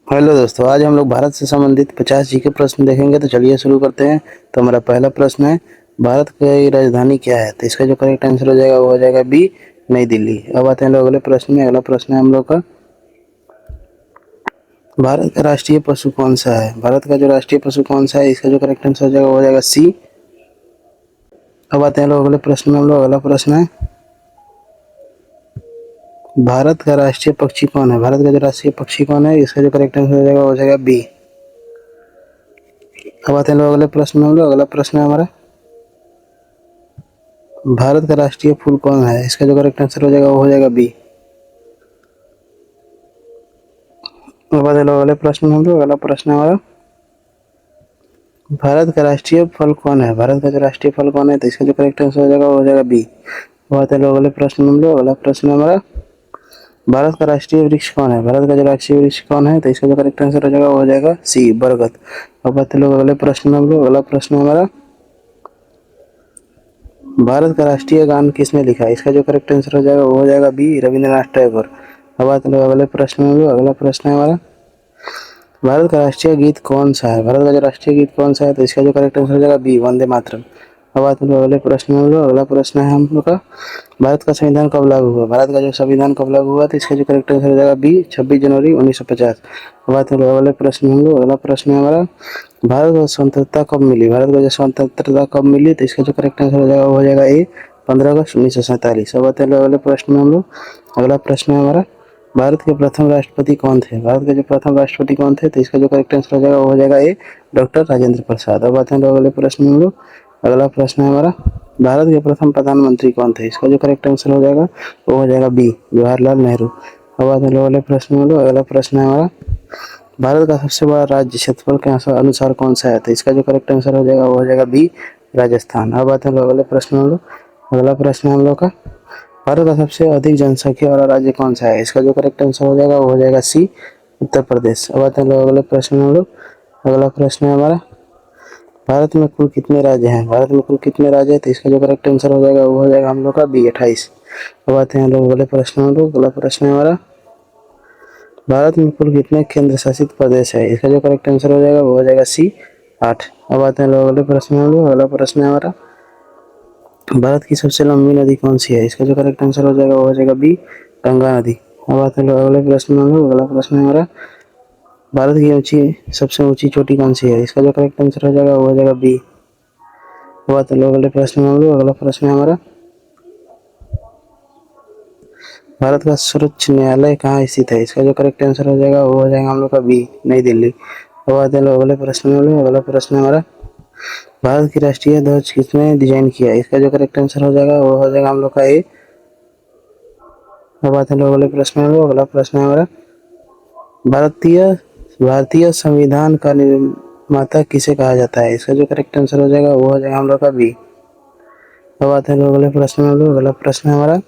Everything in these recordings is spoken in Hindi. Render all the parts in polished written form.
हेलो दोस्तों, आज हम लोग भारत से संबंधित 50 जी के प्रश्न देखेंगे। तो चलिए शुरू करते हैं। तो हमारा पहला प्रश्न है, भारत की राजधानी क्या है? तो इसका जो करेक्ट आंसर हो जाएगा वो हो जाएगा बी, नई दिल्ली। अब आते हैं लोग अगले प्रश्न में। अगला प्रश्न है हम लोग का, भारत का राष्ट्रीय पशु कौन सा है? भारत का जो राष्ट्रीय पशु कौन सा है, इसका जो करेक्ट आंसर हो जाएगा वो हो जाएगा सी। अब आते हैं लोग अगले प्रश्न में। हम लोग अगला प्रश्न है, भारत का राष्ट्रीय पक्षी कौन है? भारत का जो राष्ट्रीय पक्षी कौन है, इसका जो करेक्ट आंसर हो जाएगा वो हो जाएगा बी। अब आते हैं लोग अगले प्रश्न में। हम लोग अगला प्रश्न है हमारा, भारत का राष्ट्रीय फूल कौन है? इसका जो करेक्ट आंसर हो जाएगा वो हो जाएगा बी। अब आते हैं लोग अगले प्रश्न में। हम लोग अगला प्रश्न है हमारा, भारत का राष्ट्रीय फल कौन है? भारत का जो राष्ट्रीय फल कौन है, तो इसका जो करेक्ट आंसर हो जाएगा वो हो जाएगा बी। अब आते हैं लोग अगले प्रश्न में। हम लोग अगला प्रश्न है हमारा, भारत का राष्ट्रीय वृक्ष कौन है? भारत का जो राष्ट्रीय वृक्ष कौन है, तो इसका जो करेक्ट आंसर हो जाएगा वो हो जाएगा सी, बरगद। अब आते हैं लोग अगले प्रश्न में। हम लोग अगला प्रश्न है हमारा, भारत का राष्ट्रीय गान किसने लिखा है? इसका जो करेक्ट आंसर हो जाएगा वो हो जाएगा बी, रविंद्रनाथ टैगोर। अब आते हैं लोग अगले प्रश्न में। हम लोग अगला प्रश्न है हमारा, भारत का राष्ट्रीय गीत कौन सा है? भारत का जो राष्ट्रीय गीत कौन सा है, तो इसका जो करेक्ट आंसर हो जाएगा बी, वंदे मातरम। अब आते हैं लोग अगले प्रश्न में। हम लोग अगला प्रश्न है हम लोग का, भारत का संविधान कब लागू हुआ? भारत का जो संविधान कब लागू हुआ, तो इसका जो करेक्ट आंसर हो जाएगा बी, 26 जनवरी 1950। अब आते हैं लोग अगले प्रश्न में। हम लोग अगला प्रश्न है हमारा, भारत को स्वतंत्रता कब मिली? भारत को जो स्वतंत्रता कब मिली, तो इसका जो करेक्ट आंसर हो जाएगा वो हो जाएगा ए, 15 अगस्त 1947। अब आते हैं लोग अगले प्रश्न में। हम लोग अगला प्रश्न है हमारा, भारत के प्रथम राष्ट्रपति कौन थे? भारत के जो प्रथम राष्ट्रपति कौन थे, तो इसका जो करेक्ट आंसर हो जाएगा वो हो जाएगा ए, डॉक्टर राजेंद्र प्रसाद। अब आते हैं लोग अगले प्रश्न में। हम लोग अगला प्रश्न है हमारा, भारत के प्रथम प्रधानमंत्री कौन थे? इसका जो करेक्ट आंसर हो जाएगा वो हो जाएगा बी, जवाहरलाल नेहरू। अब आते हैं लोग अगले प्रश्न में। हम लोग अगला प्रश्न है हमारा, भारत का सबसे बड़ा राज्य क्षेत्रफल के अनुसार कौन सा है? तो इसका जो करेक्ट आंसर हो जाएगा वो हो जाएगा बी, राजस्थान। अब आते हैं लोग अगले प्रश्न में। हम लोग अगला प्रश्न है हम लोग का, भारत का सबसे अधिक जनसंख्या वाला राज्य कौन सा है? इसका जो करेक्ट आंसर हो जाएगा वो हो जाएगा सी, उत्तर प्रदेश। अब आते हैं लोग अगले प्रश्न में। हम लोग अगला प्रश्न है हमारा, भारत में कुल कितने राज्य हैं? भारत में कुल कितने राज्य हैं, तो इसका जो करेक्ट आंसर हो जाएगा वो हो जाएगा हम लोग का बी, 28। अब आते हैं लोग अगले प्रश्न में। हम लोग अगला प्रश्न है हमारा, भारत में कुल कितने केंद्र शासित प्रदेश है? इसका जो करेक्ट आंसर हो जाएगा वो हो जाएगा सी, 8। अब आते हैं लोग अगले प्रश्न में। हम लोग अगला प्रश्न है हमारा, भारत की सबसे लंबी नदी कौन सी है? इसका जो करेक्ट आंसर हो जाएगा वो हो जाएगा बी, गंगा नदी। अब आते हैं लोग अगले प्रश्न में। हम लोग अगला प्रश्न है हमारा, भारत की सबसे ऊंची चोटी कौन सी है? इसका जो करेक्ट आंसर हो जाएगा वो हो जाएगा बी। अब आते हैं लोग अगले प्रश्न में। हम लोग अगला प्रश्न है हमारा, भारत का सर्वोच्च न्यायालय कहाँ स्थित है? इसका जो करेक्ट आंसर हो जाएगा वो हो जाएगा हम लोग का बी, नई दिल्ली। अब आते हैं लोग अगले प्रश्न में। हम लोग अगला प्रश्न है हमारा, भारत की राष्ट्रीय ध्वज किसने डिजाइन किया? इसका जो करेक्ट आंसर हो जाएगा वो हो जाएगा हम लोग का ए। अब आते हैं लोग अगले प्रश्न में। हम लोग अगला प्रश्न है हमारा, भारतीय भारतीय संविधान का निर्माता किसे कहा जाता है? इसका जो करेक्ट आंसर हो जाएगा वो हो जाएगा हम लोग का बी। अब आते हैं लोग अगले प्रश्न में। हम लोग अगला प्रश्न है हमारा,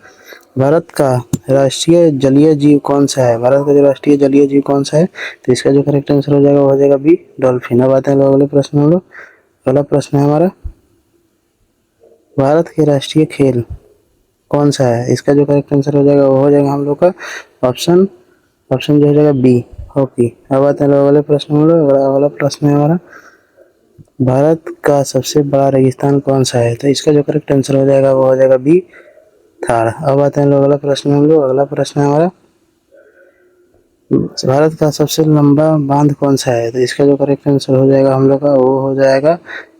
भारत का राष्ट्रीय जलीय जीव कौन सा है? भारत का जो राष्ट्रीय जलीय जीव कौन सा है, तो इसका जो करेक्ट आंसर हो जाएगा वो हो जाएगा बी, डॉल्फिन। अब आते हैं लोग अगले प्रश्न में। हम लोग अगला प्रश्न है हमारा, भारत के राष्ट्रीय खेल कौन सा है? इसका जो करेक्ट आंसर हो जाएगा वो हो जाएगा हम लोग का ऑप्शन ऑप्शन जो हो जाएगा बी, हॉकी। अब आते हैं लोग अगले प्रश्न में। हम लोग अगला प्रश्न है हमारा, भारत का सबसे बड़ा रेगिस्तान कौन सा है? तो इसका जो करेक्ट आंसर हो जाएगा वो हो जाएगा बी, थार। अब आते हैं लोग अगला प्रश्न में। हम लोग अगला प्रश्न है हमारा, भारत का सबसे लंबा बांध कौन सा है? तो इसका जो करेक्ट आंसर हो जाएगा हम लोग का वो हो जाएगा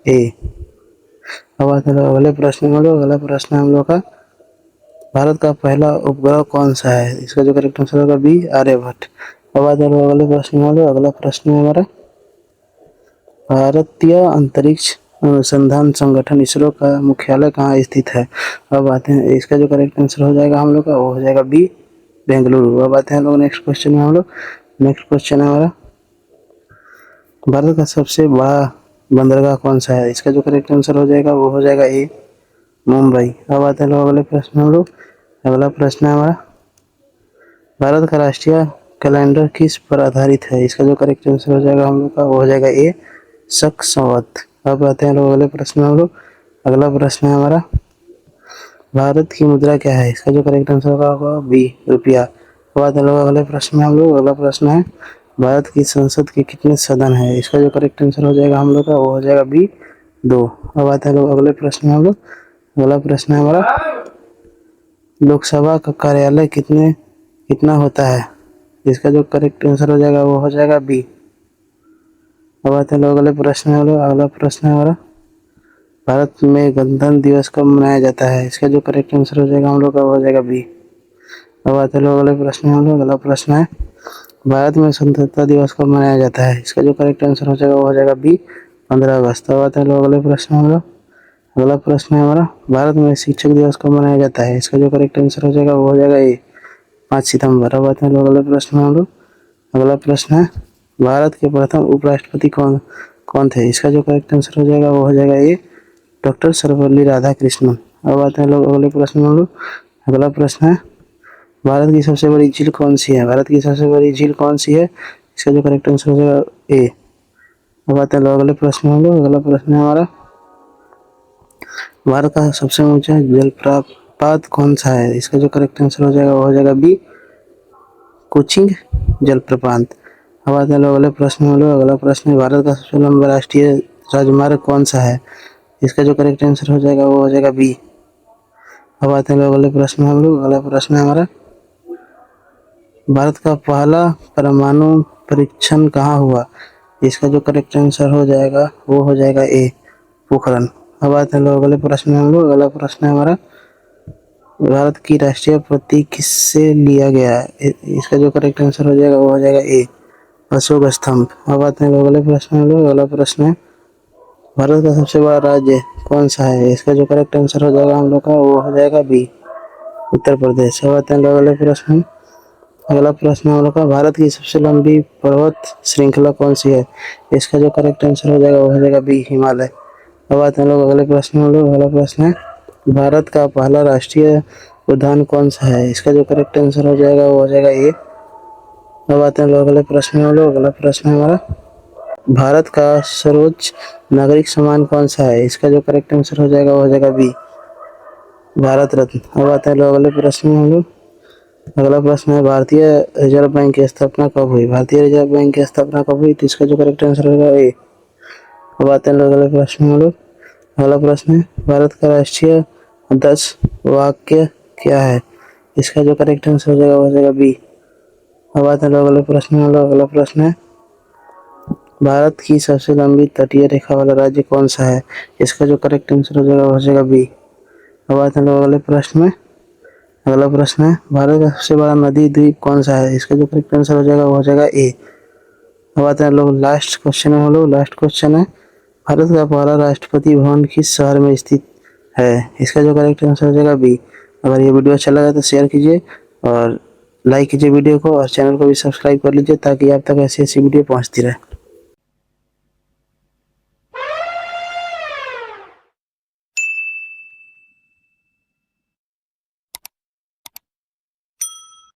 ए। अब आते हैं अगले प्रश्न में। हम लोग अगला प्रश्न है हम लोग का, भारत का पहला उपग्रह कौन सा है? इसका जो करेक्ट आंसर होगा बी, आर्यभट्ट। अब आते हैं अगले प्रश्न में। हम लोग अगला प्रश्न है हमारा, भारतीय अंतरिक्ष अनुसंधान संगठन इसरो का मुख्यालय कहाँ स्थित है? अब आते हैं इसका जो करेक्ट आंसर हो जाएगा हम लोग का वो हो जाएगा बी, बेंगलुरु। अब आते हैं लोग नेक्स्ट क्वेश्चन में। हम लोग नेक्स्ट क्वेश्चन है हमारा, भारत का सबसे बड़ा बंदरगाह कौन सा है? इसका जो करेक्ट आंसर हो जाएगा वो हो जाएगा ए, मुंबई। अब आते हैं लोग अगले प्रश्न में। हम लोग अगला प्रश्न है हमारा, भारत का राष्ट्रीय कैलेंडर किस पर आधारित है? इसका जो करेक्ट आंसर हो जाएगा हम लोग का वो हो जाएगा ए, शक संवत। अब आते हैं लोग अगले प्रश्न में। हम लोग अगला प्रश्न है हमारा, भारत की मुद्रा क्या है? इसका जो करेक्ट आंसर होगा बी, रुपया। अब आते हैं लोग अगले प्रश्न में। हम लोग अगला प्रश्न है, भारत की संसद के कितने सदन है? इसका जो करेक्ट आंसर हो जाएगा हम लोग का वो हो जाएगा बी 2। अब आते हैं लोग अगले प्रश्न में हम लोग। अगला प्रश्न है हमारा, लोकसभा का कार्यालय कितना होता है? इसका जो करेक्ट आंसर हो जाएगा वो हो जाएगा बी। अब आते हैं लोग अगले प्रश्न में हम लोग। अगला प्रश्न है हमारा, भारत में गणतंत्र दिवस कब मनाया जाता है? इसका जो करेक्ट आंसर हो जाएगा हम लोग का वो हो जाएगा बी। अब आते हैं लोग अगले प्रश्न में हम लोग। अगला प्रश्न है, भारत में स्वतंत्रता दिवस कब मनाया जाता है? इसका जो करेक्ट आंसर हो जाएगा वो हो जाएगा बी 15 अगस्त। अब आते हैं लोग अगले प्रश्न में हम लोग। अगला प्रश्न है हमारा, भारत में शिक्षक दिवस कब मनाया जाता है? इसका जो करेक्ट आंसर हो जाएगा वो हो जाएगा ए 5 सितंबर। अब आते हैं लोग अगले प्रश्न में हम लोग। अगला प्रश्न है, भारत के प्रथम उपराष्ट्रपति कौन कौन थे? इसका जो करेक्ट आंसर हो जाएगा वो हो जाएगा ए डॉक्टर सर्वपल्ली राधाकृष्णन। अब आते हैं लोग अगले प्रश्न में हम लोग। अगला प्रश्न है, भारत की सबसे बड़ी झील कौन सी है? भारत की सबसे बड़ी झील कौन सी है? इसका जो करेक्ट आंसर हो जाएगा ए। अब आते हैं लोग अगले प्रश्न में हम लोग। अगला प्रश्न है हमारा, भारत का सबसे ऊंचा जलप्रपात कौन सा है? इसका जो करेक्ट आंसर हो जाएगा वो हो जाएगा बी कोचिंग जलप्रपात। अब आते हैं लोग अगले प्रश्न में लोग। अगला प्रश्न है, भारत का सबसे लंबा राष्ट्रीय राजमार्ग कौन सा है? इसका जो करेक्ट आंसर हो जाएगा वो हो जाएगा बी। अब आते हैं लोग अगले प्रश्न में हम लोग। अगला प्रश्न है हमारा, भारत का पहला परमाणु परीक्षण कहाँ हुआ? इसका जो करेक्ट आंसर हो जाएगा वो हो जाएगा ए पोखरण। अब आते हैं लोग अगले प्रश्न में हम लोग। अगला प्रश्न है हमारा, भारत की राष्ट्रीय प्रतीक किससे लिया गया है? इसका जो करेक्ट आंसर हो जाएगा वो हो जाएगा ए अशोक स्तंभ। अब आते हैं लोग अगले प्रश्न में लोग। अगला प्रश्न है, भारत का सबसे बड़ा राज्य कौन सा है? इसका जो करेक्ट आंसर हो जाएगा हम लोग का वो हो जाएगा बी उत्तर प्रदेश। अब आते हैं लोग अगले प्रश्न। अगला प्रश्न हम लोग का, भारत की सबसे लंबी पर्वत श्रृंखला कौन सी है? इसका जो करेक्ट आंसर हो जाएगा वो हो जाएगा बी हिमालय। अब आते हैं लोग अगले प्रश्न में लोग। अगला प्रश्न है, भारत का पहला राष्ट्रीय उद्यान कौन सा है? इसका जो करेक्ट आंसर हो जाएगा वो हो जाएगा ए। अब आते हैं लोग अगले प्रश्न में लोग। अगला प्रश्न है हमारा, भारत का सर्वोच्च नागरिक सम्मान कौन सा है? इसका जो करेक्ट आंसर हो जाएगा वो हो जाएगा बी भारत रत्न। अब आते हैं लोग अगले प्रश्न में हम लोग। अगला प्रश्न है, भारतीय रिजर्व बैंक की स्थापना कब हुई? भारतीय रिजर्व बैंक की स्थापना कब हुई? तो इसका जो करेक्ट आंसर होगा ए। अब आते हैं लोग अगले प्रश्न में लोग। अगला प्रश्न है, भारत का राष्ट्रीय 10 वाक्य क्या है? इसका जो करेक्ट आंसर हो जाएगा वो हो जाएगा बी। अब आते हैं लोग अगले प्रश्न में लोग। अगला प्रश्न है, भारत की सबसे लंबी तटीय रेखा वाला राज्य कौन सा है? इसका जो करेक्ट आंसर हो जाएगा वो हो जाएगा बी। अब आते हैं लोग अगले प्रश्न में। अगला प्रश्न है, भारत का सबसे बड़ा नदी द्वीप कौन सा है? इसका जो करेक्ट आंसर हो जाएगा वो हो जाएगा ए। अब आते हैं लोग लास्ट क्वेश्चन में हम लोग। लास्ट क्वेश्चन है, भारत का पहला राष्ट्रपति भवन किस शहर में स्थित है? इसका जो करेक्ट आंसर हो जाएगा बी। अगर ये वीडियो अच्छा लगा तो शेयर कीजिए और लाइक कीजिए वीडियो को, और चैनल को भी सब्सक्राइब कर लीजिए ताकि आप तक ऐसी ऐसी वीडियो पहुंचती रहे।